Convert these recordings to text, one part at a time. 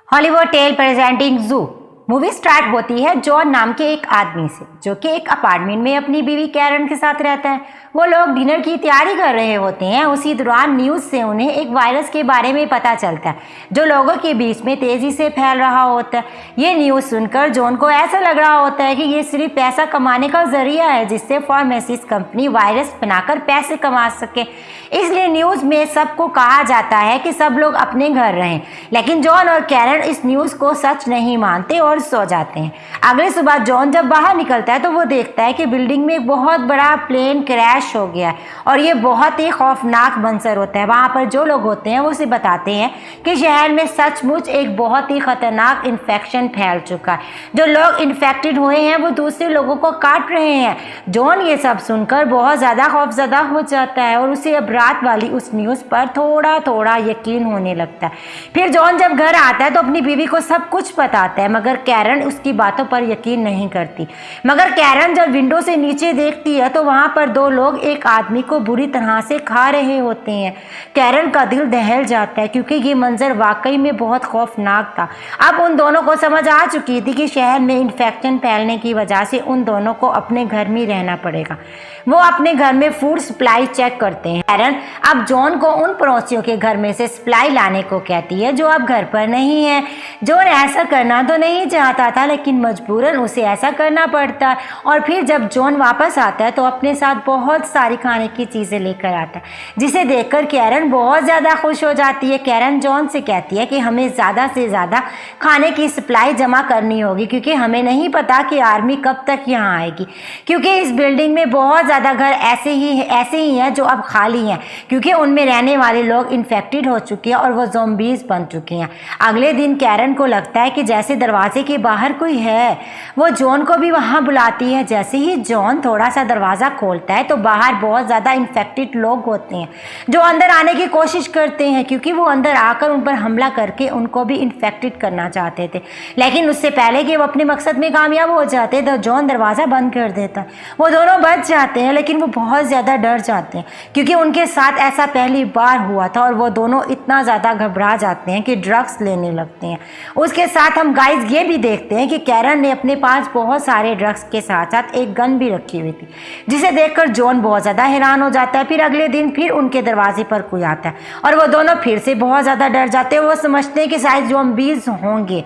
Hollywood tell presenting जू movie start होती है जॉन नाम के एक आदमी से, जो कि एक अपार्टमेंट में अपनी बीवी कैरन के साथ रहता है। वो लोग डिनर की तैयारी कर रहे होते हैं। उसी दौरान न्यूज़ से उन्हें एक वायरस के बारे में पता चलता है जो लोगों के बीच में तेजी से फैल रहा होता है। ये न्यूज़ सुनकर जॉन को ऐसा लग रहा होता है कि ये सिर्फ पैसा कमाने का जरिया है जिससे फार्मास्यूटिकल कंपनी वायरस बनाकर पैसे कमा सके। इसलिए न्यूज़ में सबको कहा जाता है कि सब लोग अपने घर रहें, लेकिन जॉन और कैरन इस न्यूज़ को सच नहीं मानते और सो जाते हैं। अगली सुबह जॉन जब बाहर निकलता है तो वो देखता है कि बिल्डिंग में एक बहुत बड़ा प्लेन क्रैश हो गया है और ये बहुत ही खौफनाक मंजर होता है। वहाँ पर जो लोग होते हैं वो उसे बताते हैं कि शहर में सचमुच एक बहुत ही खतरनाक इन्फेक्शन फैल चुका है। जो लोग इन्फेक्टेड हुए हैं वो दूसरे लोगों को काट रहे हैं। जॉन ये सब सुनकर बहुत ज़्यादा खौफजदा हो जाता है और उसे अब रात वाली उस न्यूज़ पर थोड़ा थोड़ा यकीन होने लगता है। फिर जॉन जब घर आता है तो अपनी बीवी को सब कुछ बताता है, मगर कैरन उसकी बातों पर यकीन नहीं करती। मगर कैरन जब विंडो से नीचे देखती है तो वहाँ पर दो लोग एक आदमी को बुरी तरह से खा रहे होते हैं। कैरन का दिल दहल जाता है क्योंकि ये मंजर वाकई में बहुत खौफनाक था। अब उन दोनों को समझ आ चुकी थी कि शहर में इन्फेक्शन फैलने की वजह से उन दोनों को अपने घर में रहना पड़ेगा। वो अपने घर में फूड सप्लाई चेक करते हैं। कैरन अब जॉन को उन पड़ोसियों के घर में से सप्लाई लाने को कहती है जो अब घर पर नहीं है। जॉन ऐसा करना तो नहीं चाहता था, लेकिन मजबूरन उसे ऐसा करना पड़ता है। और फिर जब जॉन वापस आता है तो अपने साथ बहुत सारी खाने की चीज़ें लेकर आता है, जिसे देखकर कैरन बहुत ज़्यादा खुश हो जाती है। कैरन जॉन से कहती है कि हमें ज़्यादा से ज़्यादा खाने की सप्लाई जमा करनी होगी क्योंकि हमें नहीं पता कि आर्मी कब तक यहाँ आएगी, क्योंकि इस बिल्डिंग में बहुत ज़्यादा घर ऐसे ही हैं जो अब खाली हैं क्योंकि उनमें रहने वाले लोग इन्फेक्टेड हो चुके हैं और वो ज़ॉम्बीज़ बन चुके हैं। अगले दिन कैरन को लगता है कि जैसे दरवाजे के बाहर कोई है। वो जॉन को भी वहाँ बुलाती है। जैसे ही जॉन थोड़ा सा दरवाज़ा खोलता है तो बाहर बहुत ज़्यादा इन्फेक्टेड लोग होते हैं जो अंदर आने की कोशिश करते हैं क्योंकि वो अंदर आकर उन पर हमला करके उनको भी इन्फेक्टेड करना चाहते थे। लेकिन उससे पहले कि वो अपने मकसद में कामयाब हो जाते तो जॉन दरवाज़ा बंद कर देता है। वो दोनों बच जाते हैं, लेकिन वो बहुत ज़्यादा डर जाते हैं क्योंकि उनके साथ ऐसा पहली बार हुआ था और वो दोनों इतना ज़्यादा घबरा जाते हैं कि ड्रग्स लेने लगते हैं। उसके साथ हम गाइस ये भी देखते हैं कि कैरन ने अपने पास बहुत सारे ड्रग्स के साथ साथ एक गन भी रखी हुई थी, जिसे देखकर जॉन बहुत ज़्यादा हैरान हो जाता है। फिर अगले दिन फिर उनके दरवाजे पर कोई आता है और वो दोनों फिर से बहुत ज़्यादा डर जाते हैं। वो समझते हैं कि शायद ज़ॉम्बीज़ होंगे,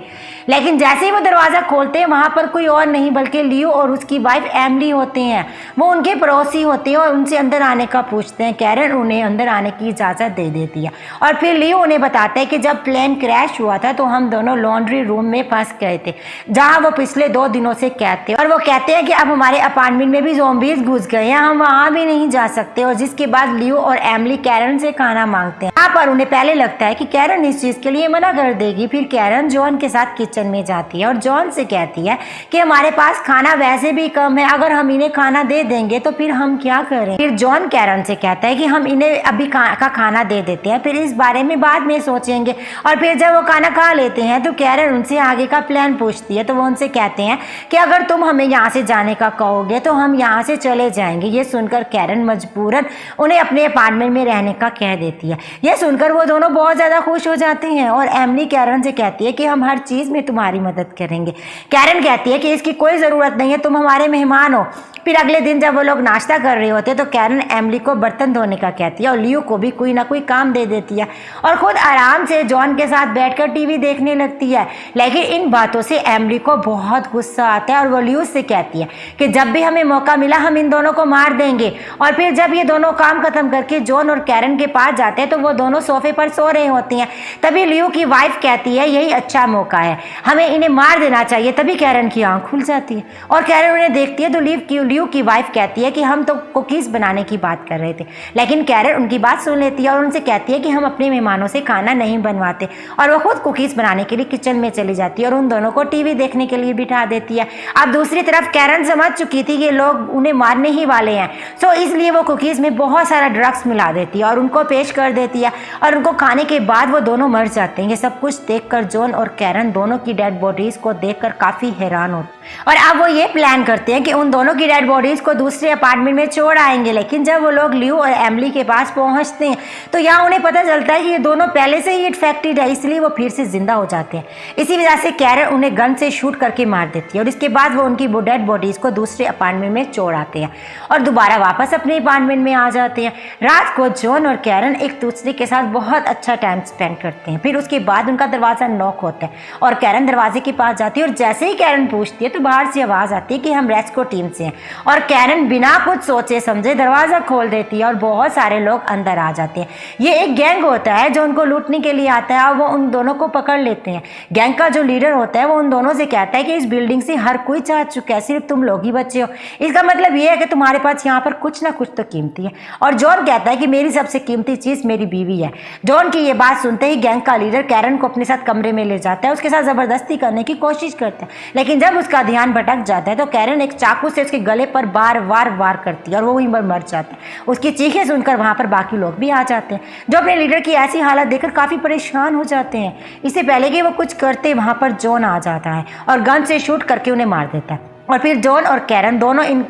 लेकिन जैसे ही वो दरवाज़ा खोलते हैं वहाँ पर कोई और नहीं बल्कि लियो और उसकी वाइफ एमिली होते हैं। वो उनके पड़ोसी होते हैं और उनसे अंदर आने का पूछते हैं। कैरन उन्हें अंदर आने की इजाज़त दे देती है और फिर लियो उन्हें बताता है कि जब प्लेन क्रैश हुआ था तो हम दोनों लॉन्ड्री रूम में फंस गए थे जहाँ वो पिछले 2 दिनों से कैद थे, और वो कहते हैं कि अब हमारे अपार्टमेंट में भी ज़ॉम्बीज़ घुस गए हैं, हम वहाँ भी नहीं जा सकते। और जिसके बाद लियो और एमिली कैरन से खाना मांगते हैं। यहाँ पर उन्हें पहले लगता है कि कैरन इस चीज़ के लिए मना कर देगी। फिर कैरन जॉन के साथ किचन में जाती है और जॉन से कहती है कि हमारे पास खाना वैसे भी कम है, अगर हम इन्हें खाना दे देंगे तो फिर हम क्या करें। फिर जॉन कैरन से कहता है कि हम इन्हें अभी का खाना दे देते हैं, फिर इस बारे में बाद में सोचेंगे। और फिर जब वो खाना खा लेते हैं तो कैरन उनसे आगे का प्लान पूछती है। तो वो उनसे कहते हैं कि अगर तुम हमें यहाँ से जाने का कहोगे तो हम यहाँ से चले जाएंगे। ये सुनकर कैरन मजबूरन उन्हें अपने अपार्टमेंट में रहने का कह देती है। यह सुनकर वो दोनों बहुत ज़्यादा खुश हो जाते हैं और एमिली कैरन से कहती है कि हम हर चीज़ में तुम्हारी मदद करेंगे। कैरन कहती है कि इसकी कोई ज़रूरत नहीं है, तुम हमारे मेहमान हो। फिर अगले दिन जब वो लोग नाश्ता कर रहे होते हैं तो कैरन एमिली को बर्तन धोने का कहती है और लियो को भी कोई ना कोई काम दे देती है और खुद आराम से जॉन के साथ बैठकर टीवी देखने लगती है। लेकिन इन बातों से एमिली को बहुत गुस्सा आता है और वो लियो से कहती है कि जब भी हमें मौका मिला हम इन दोनों को मार देंगे। और फिर जब ये दोनों काम खत्म करके जॉन और कैरन के पास जाते हैं तो वो दोनों सोफे पर सो रहे होती हैं। तभी लियो की वाइफ कहती है यही अच्छा मौका है, हमें इन्हें मार देना चाहिए। तभी कैरन की आंख खुल जाती है और कैरन उन्हें देखती है तो लियो की वाइफ कहती है कि हम तो कुकीज़ बनाने की बात कर रहे थे। लेकिन कैरन उनकी बात सुन लेती है और उनसे कहती है कि हम अपने मेहमानों से खाना नहीं बनवाते, और वो खुद कुकीज़ बनाने के लिए किचन में चली जाती है और उन दोनों दोनों को टीवी देखने के लिए बिठा देती है। अब दूसरी तरफ कैरन समझ चुकी थी कि लोग उन्हें मारने ही वाले हैं, सो इसलिए वो कुकीज़ में बहुत सारा ड्रग्स मिला देती है और उनको पेश कर देती है और उनको खाने के बाद वो दोनों मर जाते हैं। ये सब कुछ देखकर जॉन और कैरन दोनों की डेड बॉडीज़ को देखकर काफ़ी हैरान होते और अब वो ये प्लान करते हैं कि उन दोनों की डेड बॉडीज़ को दूसरे अपार्टमेंट में छोड़ आएंगे। लेकिन जब वो लोग ल्यू और एमिली के पास पहुंचते हैं तो यहाँ उन्हें पता चलता है कि ये दोनों पहले से ही इन्फेक्टेड है, इसलिए वो फिर से जिंदा हो जाते हैं। इसी वजह से कैरन उन्हें गन से शूट करके मार देती है और इसके बाद वो उनकी डेड बॉडीज़ को दूसरे अपार्टमेंट में छोड़ आते हैं और दोबारा वापस अपने अपार्टमेंट में आ जाते हैं। रात को जॉन और कैरन एक दूसरे के साथ बहुत अच्छा टाइम स्पेंड करते हैं। फिर उसके बाद उनका दरवाज़ा नॉक होता है और कैरन दरवाजे के पास जाती है और जैसे ही कैरन पूछती है तो बाहर से आवाज़ आती है कि हम रेस्क्यू टीम से हैं और कैरन बिना कुछ सोचे समझे दरवाज़ा खोल देती है और बहुत सारे लोग अंदर आ जाते हैं। ये एक गैंग होता है जो उनको लूटने के लिए आता है और वो उन दोनों को पकड़ लेते हैं। गैंग का जो लीडर होता है वो उन दोनों से कहता है कि इस बिल्डिंग से हर कोई जा चुका है, सिर्फ तुम लोग ही बचे हो। इसका मतलब ये है कि तुम्हारे पास यहाँ पर कुछ ना कुछ तो कीमती है। और जॉन कहता है कि मेरी सबसे कीमती चीज़ मेरी बीवी है। जॉन की ये बात सुनते ही गैंग का लीडर कैरन को अपने साथ कमरे में ले जाता है, उसके साथ ज़बरदस्ती करने की कोशिश करता है। लेकिन जब उसका ध्यान भटक जाता है तो कैरन एक चाकू से उसके गले पर बार बार वार करती है और वो वहीं पर मर जाता है। उसकी चीखें सुनकर वहाँ पर बाकी लोग भी आ जाते हैं जो अपने लीडर की ऐसी हालत देखकर काफ़ी परेशान हो जाते हैं। इससे पहले कि वो कुछ करते वहाँ पर जॉन आ जाता है और गन से शूट करके उन्हें मार देता है और फिर जॉन और कैरन दोनों इन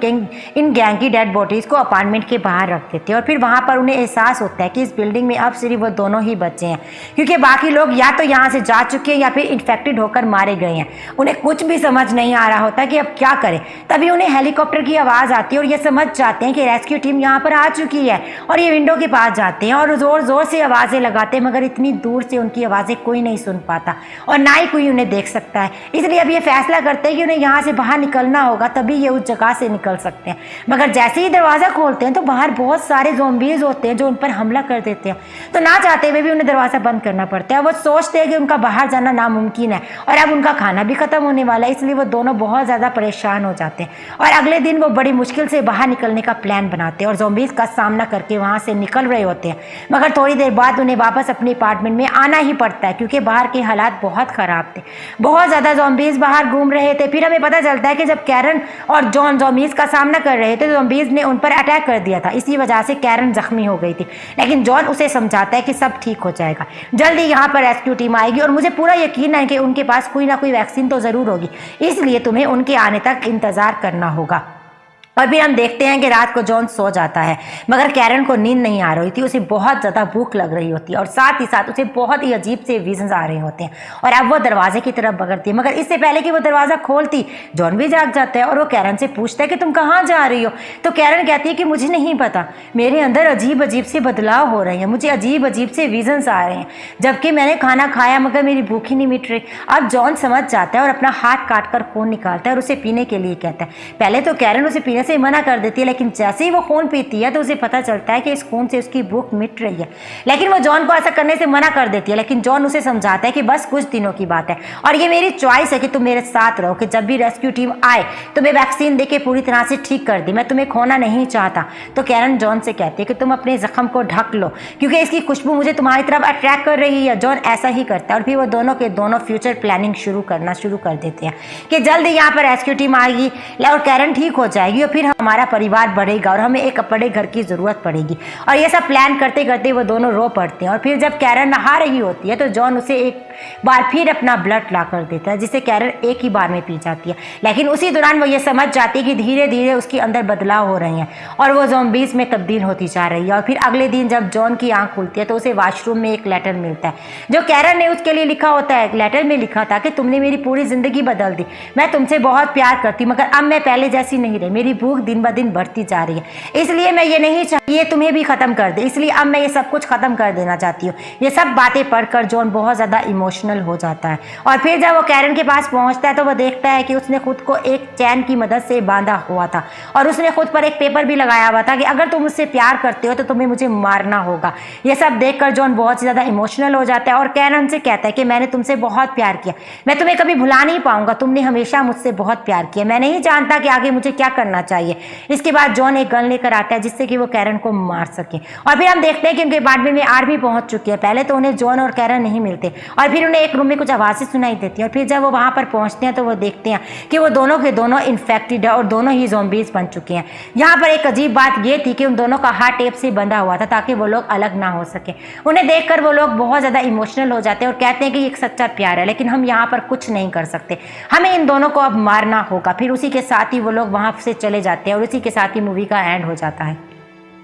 गैंग की डेड बॉडीज़ को अपार्टमेंट के बाहर रख देते हैं और फिर वहाँ पर उन्हें एहसास होता है कि इस बिल्डिंग में अब सिर्फ वो दोनों ही बचे हैं, क्योंकि बाकी लोग या तो यहाँ से जा चुके हैं या फिर इन्फेक्टेड होकर मारे गए हैं। उन्हें कुछ भी समझ नहीं आ रहा होता कि अब क्या करें। तभी उन्हें हेलीकॉप्टर की आवाज़ आती है और ये समझ जाते हैं कि रेस्क्यू टीम यहाँ पर आ चुकी है और ये विंडो के पास जाते हैं और ज़ोर ज़ोर से आवाज़ें लगाते हैं, मगर इतनी दूर से उनकी आवाज़ें कोई नहीं सुन पाता और ना ही कोई उन्हें देख सकता है। इसलिए अब ये फैसला करते हैं कि उन्हें यहाँ से बाहर निकलना होगा, तभी ये उस जगह से निकल सकते हैं। मगर जैसे ही दरवाज़ा खोलते हैं तो बाहर बहुत सारे ज़ॉम्बीज़ होते हैं जो उन पर हमला कर देते हैं। तो ना चाहते हुए भी उन्हें दरवाज़ा बंद करना पड़ता है। वो सोचते हैं कि उनका बाहर जाना नामुमकिन है और अब उनका खाना भी ख़त्म होने वाला है, इसलिए वो दोनों बहुत ज़्यादा परेशान हो जाते हैं और अगले दिन वो बड़ी मुश्किल से बाहर निकलने का प्लान बनाते हैं और ज़ॉम्बीज़ का सामना करके वहाँ से निकल रहे होते हैं। मगर थोड़ी देर बाद उन्हें वापस अपने अपार्टमेंट में आना ही पड़ता है क्योंकि बाहर के हालात बहुत ख़राब थे। बहुत ज़्यादा ज़ॉम्बीज़ बाहर घूम रहे थे। फिर हमें पता चलता है कि जब कैरन और जॉन ज़ॉम्बीज़ का सामना कर रहे थे तो ज़ॉम्बीज़ ने उन पर अटैक कर दिया था, इसी वजह से कैरन जख्मी हो गई थी। लेकिन जॉन उसे समझाता है कि सब ठीक हो जाएगा, जल्दी यहाँ पर रेस्क्यू टीम आएगी और मुझे पूरा यकीन है कि उनके पास कोई ना कोई वैक्सीन तो ज़रूर होगी, इसलिए तुम्हें उनके आने तक इंतज़ार करना होगा। और फिर हम देखते हैं कि रात को जॉन सो जाता है, मगर कैरन को नींद नहीं आ रही थी। उसे बहुत ज़्यादा भूख लग रही होती है और साथ ही साथ उसे बहुत ही अजीब से विजन्स आ रहे होते हैं और अब वो दरवाजे की तरफ बगड़ती है। मगर इससे पहले कि वो दरवाज़ा खोलती जॉन भी जाग जाता है और वो कैरन से पूछता है कि तुम कहाँ जा रही हो। तो कैरन कहती है कि मुझे नहीं पता, मेरे अंदर अजीब अजीब से बदलाव हो रहे हैं, मुझे अजीब अजीब से विजन्स आ रहे हैं, जबकि मैंने खाना खाया मगर मेरी भूख ही नहीं मिट रही। अब जॉन समझ जाता है और अपना हाथ काट कर खून निकालता है और उसे पीने के लिए कहता है। पहले तो कैरन उसे पीने से मना कर देती है, लेकिन जैसे ही वो खून पीती है तो उसे पता चलता है कि इस खून से उसकी भूख मिट रही है। लेकिन वो जॉन को ऐसा करने से मना कर देती है, लेकिन जॉन उसे समझाता है कि बस कुछ दिनों की बात है और ये मेरी चॉइस है कि तुम मेरे साथ रहो, कि जब भी रेस्क्यू टीम आए तुम्हें वैक्सीन देके पूरी तरह से ठीक कर दी, मैं तुम्हें खोना नहीं चाहता। तो कैरन जॉन से कहती है कि तुम अपने जख्म को ढक लो क्योंकि इसकी खुशबू मुझे तुम्हारी तरफ अट्रैक्ट कर रही है। जॉन ऐसा ही करता है और फिर वो दोनों के दोनों फ्यूचर प्लानिंग शुरू कर देते हैं कि जल्दी यहाँ पर रेस्क्यू टीम आएगी और कैरन ठीक हो जाएगी और फिर हमारा परिवार बढ़ेगा और हमें एक बड़े घर की ज़रूरत पड़ेगी। और ये सब प्लान करते करते वो दोनों रो पड़ते हैं और फिर जब कैरन नहा रही होती है तो जॉन उसे एक बार फिर अपना ब्लड ला कर देता है, जिसे कैरन एक ही बार में पी जाती है। लेकिन उसी दौरान वो ये समझ जाती है कि धीरे धीरे उसके अंदर बदलाव हो रहे हैं और वो ज़ॉम्बीज़ में तब्दील होती जा रही है। और फिर अगले दिन जब जॉन की आंख खुलती है तो उसे वॉशरूम में एक लेटर मिलता है जो कैरन ने उसके लिए लिखा होता है। लेटर में लिखा था कि तुमने मेरी पूरी ज़िंदगी बदल दी, मैं तुमसे बहुत प्यार करती मगर अब मैं पहले जैसी नहीं रही, मेरी भूख दिन ब दिन बढ़ती जा रही है, इसलिए मैं ये नहीं चाहती ये तुम्हें भी ख़त्म कर दे, इसलिए अब मैं ये सब कुछ ख़त्म कर देना चाहती हूँ। ये सब बातें पढ़कर जॉन बहुत ज़्यादा इमोशनल हो जाता है और फिर जब वो कैरन के पास पहुँचता है तो वो देखता है कि उसने खुद को एक चैन की मदद से बांधा हुआ था और उसने खुद पर एक पेपर भी लगाया हुआ था कि अगर तुम मुझसे प्यार करते हो तो तुम्हें मुझे मारना होगा। ये सब देखकर जॉन बहुत ज़्यादा इमोशनल हो जाता है और कैरन से कहता है कि मैंने तुमसे बहुत प्यार किया, मैं तुम्हें कभी भुला नहीं पाऊंगा, तुमने हमेशा मुझसे बहुत प्यार किया, मैं नहीं जानता कि आगे मुझे क्या करना चाहिए। चाहिए। इसके बाद जॉन एक गन लेकर आता है जिससे कि वो कैरन को मार सके। और फिर हम देखते हैं कि उनके अपार्टमेंट में आर्मी पहुंच चुकी है। पहले तो उन्हें जॉन और कैरन नहीं मिलते और फिर उन्हें एक रूम में कुछ आवाज़ें सुनाई देती हैं और फिर जब वो वहाँ पर पहुँचते हैं तो वो देखते हैं कि वो दोनों के दोनों इन्फेक्टेड है और दोनों ही ज़ॉम्बीज बन चुके हैं। यहाँ पर एक अजीब बात ये थी कि उन दोनों का हाथ टेप से बंधा हुआ था ताकि वो लोग अलग ना हो सके। उन्हें देखकर वो लोग बहुत ज़्यादा इमोशनल हो जाते हैं और कहते हैं कि एक सच्चा प्यार है, लेकिन हम यहाँ पर कुछ नहीं कर सकते, हमें इन दोनों को अब मारना होगा। फिर उसी के साथ ही वो लोग वहाँ से चले जाते हैं और उसी के साथ ही मूवी का एंड हो जाता है।